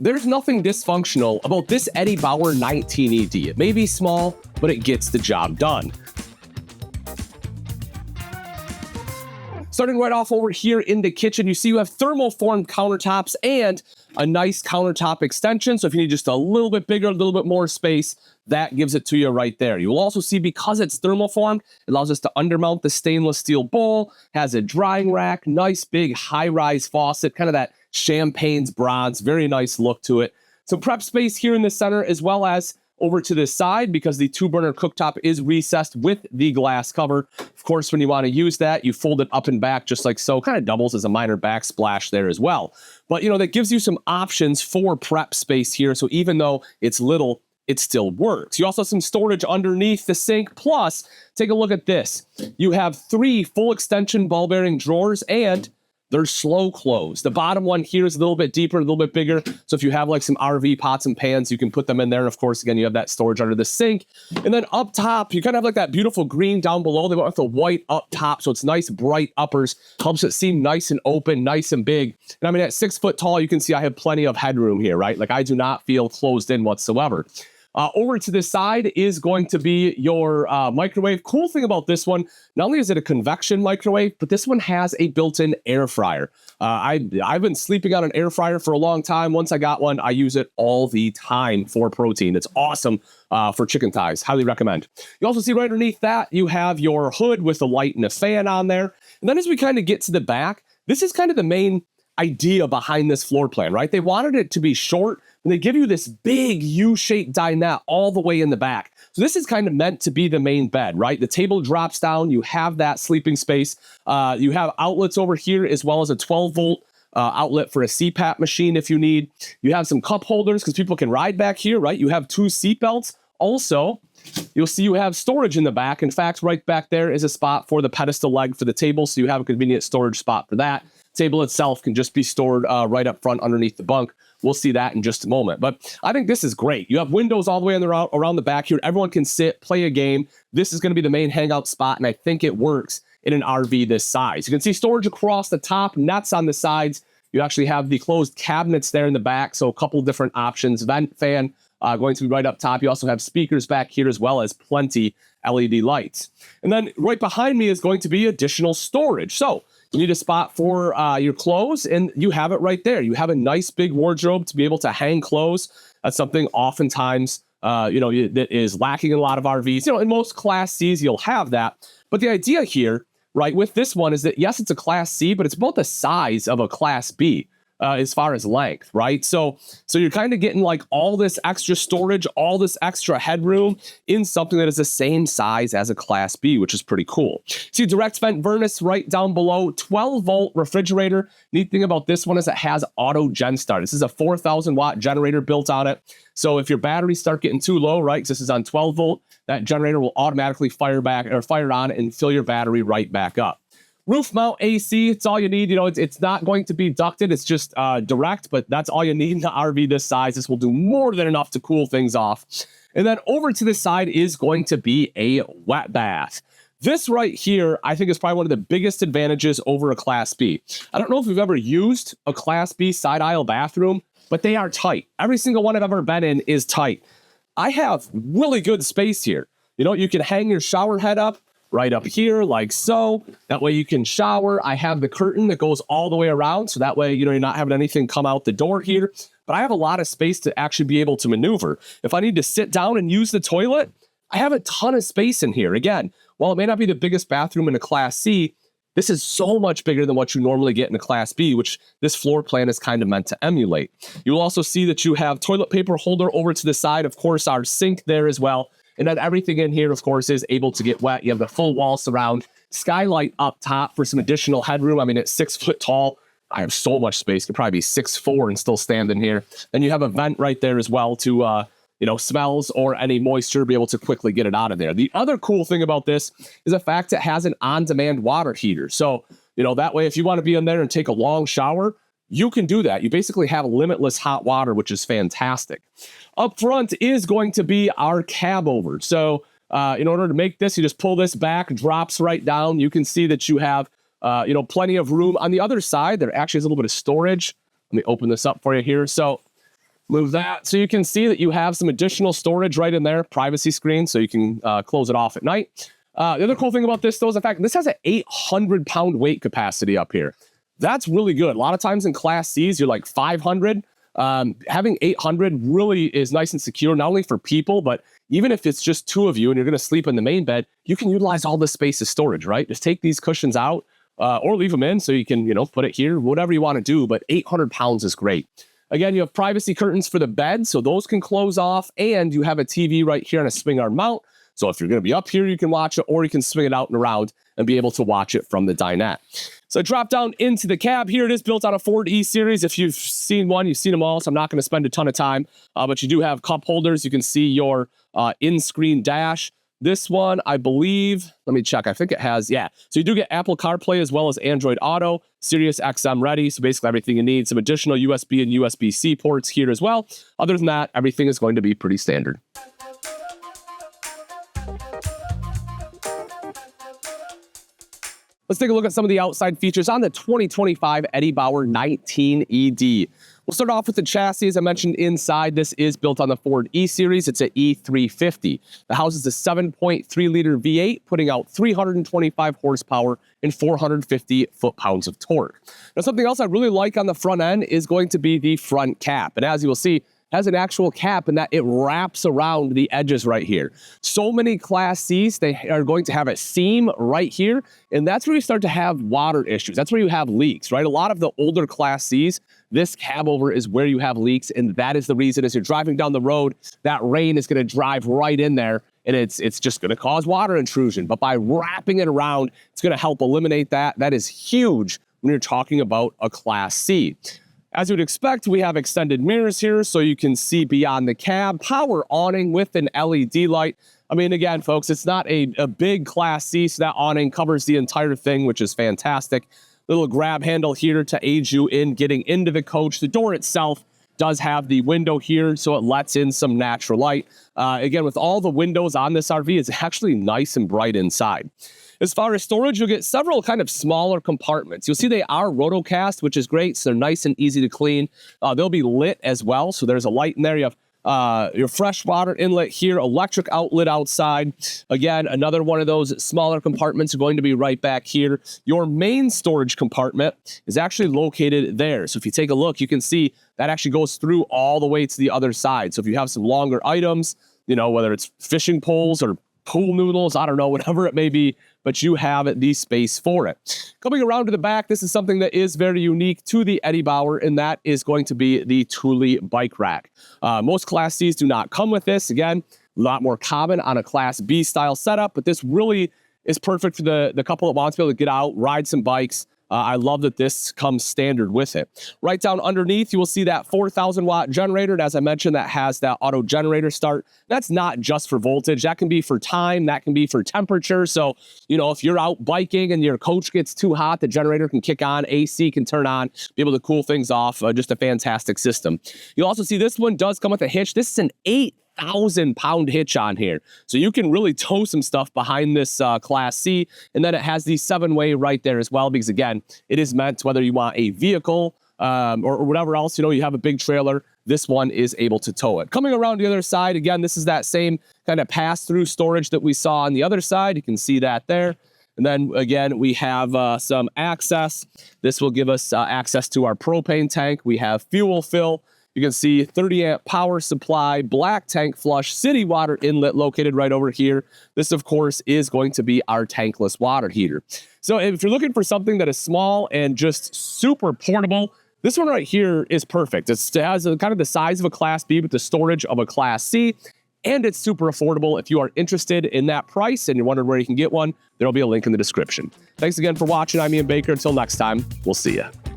There's nothing dysfunctional about this Eddie Bauer 19ED. It may be small, but it gets the job done. Starting right off over here in the kitchen, you see you have thermoformed countertops and a nice countertop extension. So if you need just a little bit bigger, a little bit more space, that gives it to you right there. You will also see, because it's thermoformed, it allows us to undermount the stainless steel bowl, has a drying rack, nice big high-rise faucet, kind of that champagne's bronze, very nice look to it. Some prep space here in the center, as well as over to this side, because the 2-burner cooktop is recessed with the glass cover. Of course, when you want to use that, you fold it up and back just like so. Kind of doubles as a minor backsplash there as well. But, you know, that gives you some options for prep space here. So even though it's little, it still works. You also have some storage underneath the sink. Plus, take a look at this. You have 3 full extension ball bearing drawers, and they're slow close. The bottom one here is a little bit deeper, a little bit bigger. So if you have like some RV pots and pans, you can put them in there. And of course, again, you have that storage under the sink. And then up top, you kind of have like that beautiful green down below. They went with the white up top. So it's nice, bright uppers. Helps it seem nice and open, nice and big. And I mean, at 6 foot tall, you can see I have plenty of headroom here, right? Like I do not feel closed in whatsoever. Over to this side is going to be your microwave. Cool thing about this one, not only is it a convection microwave, but this one has a built-in air fryer. I've been sleeping on an air fryer for a long time. Once I got one, I use it all the time for protein. It's awesome for chicken thighs. Highly recommend. You also see right underneath that, you have your hood with a light and a fan on there. And then as we kind of get to the back, this is kind of the main idea behind this floor plan, right? They wanted it to be short, and they give you this big U-shaped dinette all the way in the back. So this is kind of meant to be the main bed, right? The table drops down, you have that sleeping space. You have outlets over here, as well as a 12-volt outlet for a CPAP machine if you need. You have some cup holders because people can ride back here, right? You have 2 seat belts. Also, you'll see you have storage in the back. In fact, right back there is a spot for the pedestal leg for the table, so you have a convenient storage spot for that. Table itself can just be stored right up front underneath the bunk. We'll see that in just a moment. But I think this is great. You have windows all the way around the back here. Everyone can sit, play a game. This is going to be the main hangout spot, and I think it works in an RV this size. You can see storage across the top, nets on the sides. You actually have the closed cabinets there in the back, so a couple different options. Vent fan going to be right up top. You also have speakers back here, as well as plenty LED lights. And then right behind me is going to be additional storage. So you need a spot for your clothes, and you have it right there. You have a nice big wardrobe to be able to hang clothes. That's something oftentimes, that is lacking in a lot of RVs. You know, in most Class Cs, you'll have that. But the idea here, right, with this one is that, yes, it's a Class C, but it's about the size of a Class B. As far as length, right? So you're kind of getting like all this extra storage, all this extra headroom in something that is the same size as a Class B, which is pretty cool. See, direct vent furnace right down below, 12-volt refrigerator. Neat thing about this one is it has auto gen start. This is a 4,000-watt generator built on it. So if your batteries start getting too low, right, because this is on 12 volt, that generator will automatically fire on and fill your battery right back up. Roof mount AC, it's all you need. You know, it's not going to be ducted. It's just direct, but that's all you need in the RV this size. This will do more than enough to cool things off. And then over to the side is going to be a wet bath. This right here, I think, is probably one of the biggest advantages over a Class B. I don't know if you've ever used a Class B side aisle bathroom, but they are tight. Every single one I've ever been in is tight. I have really good space here. You know, you can hang your shower head up right up here, like so. That way you can shower. I have the curtain that goes all the way around, so that way, you know, you're not having anything come out the door here. But I have a lot of space to actually be able to maneuver. If I need to sit down and use the toilet, I have a ton of space in here. Again, while it may not be the biggest bathroom in a Class C, this is so much bigger than what you normally get in a Class B, which this floor plan is kind of meant to emulate. You will also see that you have toilet paper holder over to the side. Of course, our sink there as well. And then everything in here, of course, is able to get wet. You have the full wall surround, skylight up top for some additional headroom. I mean, it's 6 foot tall. I have so much space. Could probably be 6'4" and still stand in here. Then you have a vent right there as well to, smells or any moisture, be able to quickly get it out of there. The other cool thing about this is the fact it has an on-demand water heater. So, that way, if you want to be in there and take a long shower, you can do that. You basically have limitless hot water, which is fantastic. Up front is going to be our cab over. So in order to make this, you just pull this back, drops right down. You can see that you have, plenty of room. On the other side, there actually is a little bit of storage. Let me open this up for you here. So Move that. So you can see that you have some additional storage right in there, privacy screen, so you can close it off at night. The other cool thing about this, though, is the fact this has an 800-pound weight capacity up here. That's really good. A lot of times in Class Cs, you're like 500. Having 800 really is nice and secure, not only for people, but even if it's just two of you and you're going to sleep in the main bed, you can utilize all this space as storage, right? Just take these cushions out or leave them in so you can, put it here, whatever you want to do. But 800 pounds is great. Again, you have privacy curtains for the bed, so those can close off, and you have a TV right here on a swing arm mount. So if you're going to be up here, you can watch it, or you can swing it out and around and be able to watch it from the dinette. So drop down into the cab. Here it is, built on a Ford E-Series. If you've seen one, you've seen them all, so I'm not going to spend a ton of time. But you do have cup holders. You can see your in-screen dash. This one, I believe, let me check. I think it has, yeah. So you do get Apple CarPlay as well as Android Auto, Sirius XM ready. So basically everything you need. Some additional USB and USB-C ports here as well. Other than that, everything is going to be pretty standard. Let's take a look at some of the outside features on the 2025 Eddie Bauer 19ED. We'll start off with the chassis. As I mentioned inside, this is built on the Ford E-Series. It's an E350. The house is a 7.3-liter V8, putting out 325 horsepower and 450 foot-pounds of torque. Now, something else I really like on the front end is going to be the front cap. And as you will see, has an actual cap and that it wraps around the edges right here. So many Class Cs, they are going to have a seam right here, and that's where you start to have water issues. That's where you have leaks, right? A lot of the older Class Cs, this cab over is where you have leaks, and that is the reason as you're driving down the road, that rain is going to drive right in there, and it's just going to cause water intrusion. But by wrapping it around, it's going to help eliminate that. That is huge when you're talking about a Class C. As you would expect, we have extended mirrors here so you can see beyond the cab. Power awning with an LED light. I mean, again, folks, it's not a big Class C, so that awning covers the entire thing, which is fantastic. Little grab handle here to aid you in getting into the coach. The door itself does have the window here, so it lets in some natural light. Again, with all the windows on this RV, it's actually nice and bright inside. As far as storage, you'll get several kind of smaller compartments. You'll see they are rotocast, which is great, so they're nice and easy to clean. They'll be lit as well, so there's a light in there. You have your fresh water inlet here, electric outlet outside. Again, another one of those smaller compartments are going to be right back here. Your main storage compartment is actually located there. So if you take a look, you can see that actually goes through all the way to the other side. So if you have some longer items, whether it's fishing poles or pool noodles, I don't know, whatever it may be, but you have the space for it. Coming around to the back, this is something that is very unique to the Eddie Bauer, and that is going to be the Thule bike rack. Most Class Cs do not come with this. Again, a lot more common on a Class B style setup, but this really is perfect for the couple that wants to be able to get out, ride some bikes. I love that this comes standard with it. Right down underneath, you will see that 4,000 watt generator. And as I mentioned, that has that auto generator start. That's not just for voltage. That can be for time. That can be for temperature. So, if you're out biking and your coach gets too hot, the generator can kick on, AC can turn on, be able to cool things off. Just a fantastic system. You'll also see this one does come with a hitch. This is an 8,000-pound hitch on here. So you can really tow some stuff behind this Class C. And then it has the 7-way right there as well, because again, it is meant whether you want a vehicle or whatever else, you have a big trailer, this one is able to tow it. Coming around the other side, again, this is that same kind of pass-through storage that we saw on the other side. You can see that there. And then again, we have some access. This will give us access to our propane tank. We have fuel fill. You can see 30 amp power supply, black tank flush, city water inlet located right over here. This, of course, is going to be our tankless water heater. So if you're looking for something that is small and just super portable, this one right here is perfect. It has kind of the size of a Class B with the storage of a Class C, and it's super affordable. If you are interested in that price and you're wondering where you can get one, there'll be a link in the description. Thanks again for watching. I'm Ian Baker. Until next time, we'll see you.